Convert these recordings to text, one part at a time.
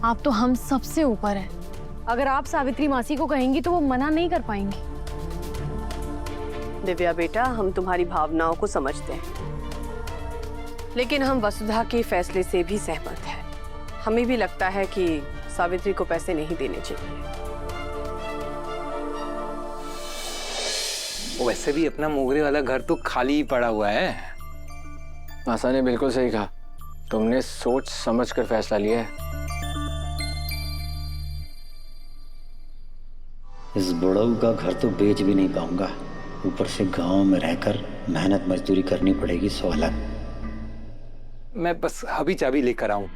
आप तो हम सबसे ऊपर हैं। अगर आप सावित्री मासी को कहेंगी तो वो मना नहीं कर पाएंगी। दिव्या बेटा, हम तुम्हारी भावनाओं को समझते हैं, लेकिन हम वसुधा के फैसले से भी सहमत हैं। हमें भी लगता है कि सावित्री को पैसे नहीं देने चाहिए। वैसे भी अपना मोगरे वाला घर तो खाली ही पड़ा हुआ है। मासा ने बिल्कुल सही कहा, तुमने सोच समझ कर फैसला लिया है। इस बुढ़ऊ का घर तो बेच भी नहीं पाऊंगा, ऊपर से गांव में रहकर मेहनत मजदूरी करनी पड़ेगी 100 अलग। मैं बस हबी चाबी लेकर आऊं।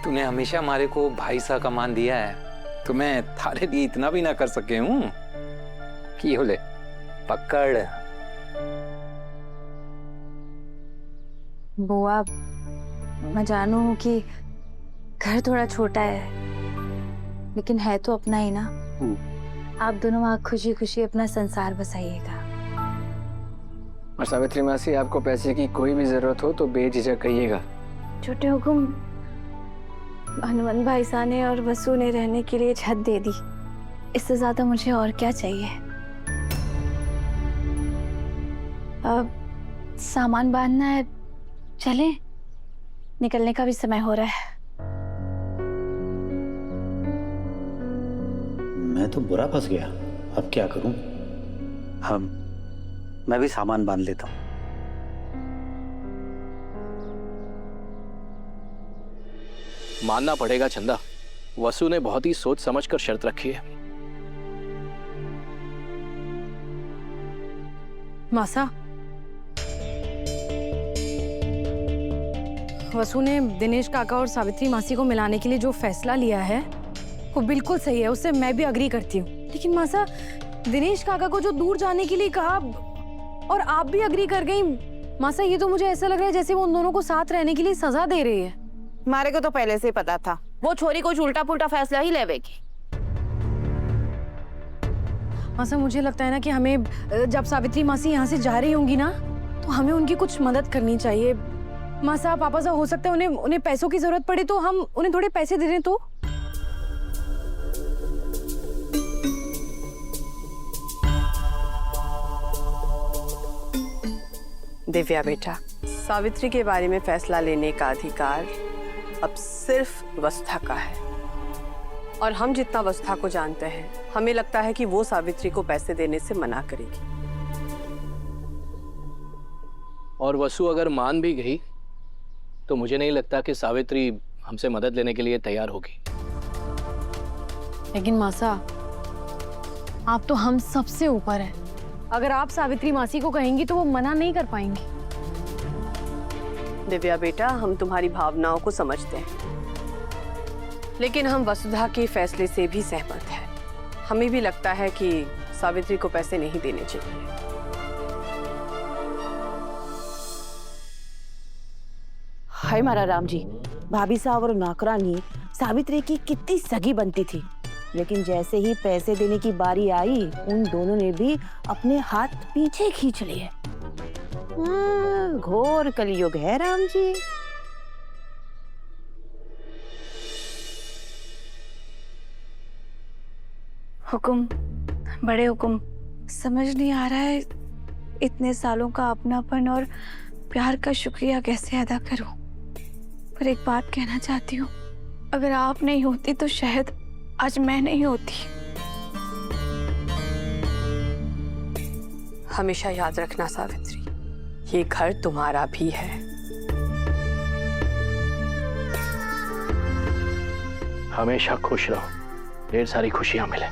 तूने हमेशा हमारे को भाई सा का मान दिया है, तो मैं थारे लिए इतना भी ना कर सके हूं कि हो ले पकड़। बुआ, मैं जानू हूँ कि घर थोड़ा छोटा है, लेकिन है तो अपना ही ना। आप दोनों वहाँ खुशी खुशी अपना संसार बसाइएगा। और सावित्री मासी, आपको पैसे की कोई भी जरूरत हो तो बेझिझक कहिएगा। छोटे हुकुम, हनुमान भाई साहब और वसु ने रहने के लिए छत दे दी, इससे ज्यादा मुझे और क्या चाहिए। अब सामान बांधना है, चलें? निकलने का भी समय हो रहा है। मैं तो बुरा फंस गया, अब क्या करूं? मैं भी सामान बांध लेता हूं। मानना पड़ेगा चंदा, वसु ने बहुत ही सोच समझकर शर्त रखी है। मासा, वसु ने दिनेश काका और सावित्री मासी को मिलाने के लिए जो फैसला लिया है वो बिल्कुल सही है, उससे मैं भी अग्री करती हूँ। लेकिन मासा, दिनेश काका को जो दूर जाने के लिए कहा और आप भी अग्री कर गई, मासा ये तो मुझे ऐसा लग रहा है जैसे वो उन दोनों को साथ रहने के लिए सजा दे रही है। हमारे को तो पहले से ही पता था वो छोरी कुछ उल्टा पुल्टा फैसला ही लेवेगी। मासा, मुझे लगता है ना कि हमें, जब सावित्री मासी यहाँ से जा रही होंगी ना, तो हमें उनकी कुछ मदद करनी चाहिए। मासा, पापा साहब, हो सकता है उन्हें पैसों की जरूरत पड़े तो हम उन्हें थोड़े पैसे दे दें तो। दिव्या बेटा, सावित्री के बारे में फैसला लेने का अधिकार अब सिर्फ वसुधा का है, और हम जितना वसुधा को जानते हैं, हमें लगता है कि वो सावित्री को पैसे देने से मना करेगी। और वसु अगर मान भी गई तो मुझे नहीं लगता कि सावित्री हमसे मदद लेने के लिए तैयार होगी। लेकिन मासा, आप तो हम सबसे ऊपर हैं। अगर आप सावित्री मासी को कहेंगी तो वो मना नहीं कर पाएंगी। दिव्या बेटा, हम तुम्हारी भावनाओं को समझते हैं, लेकिन हम वसुधा के फैसले से भी सहमत हैं। हमें भी लगता है कि सावित्री को पैसे नहीं देने चाहिए। हाय मारा राम जी, भाभी साहब और नौकरानी सावित्री की कितनी सगी बनती थी, लेकिन जैसे ही पैसे देने की बारी आई, उन दोनों ने भी अपने हाथ पीछे खींच लिए। घोर कलयुग है राम जी। हुकुम, बड़े हुकुम, समझ नहीं आ रहा है इतने सालों का अपनापन और प्यार का शुक्रिया कैसे अदा करूं। पर एक बात कहना चाहती हूँ, अगर आप नहीं होती तो शायद आज मैं नहीं होती। हमेशा याद रखना सावित्री, ये घर तुम्हारा भी है। हमेशा खुश रहो, ढेर सारी खुशियां मिले।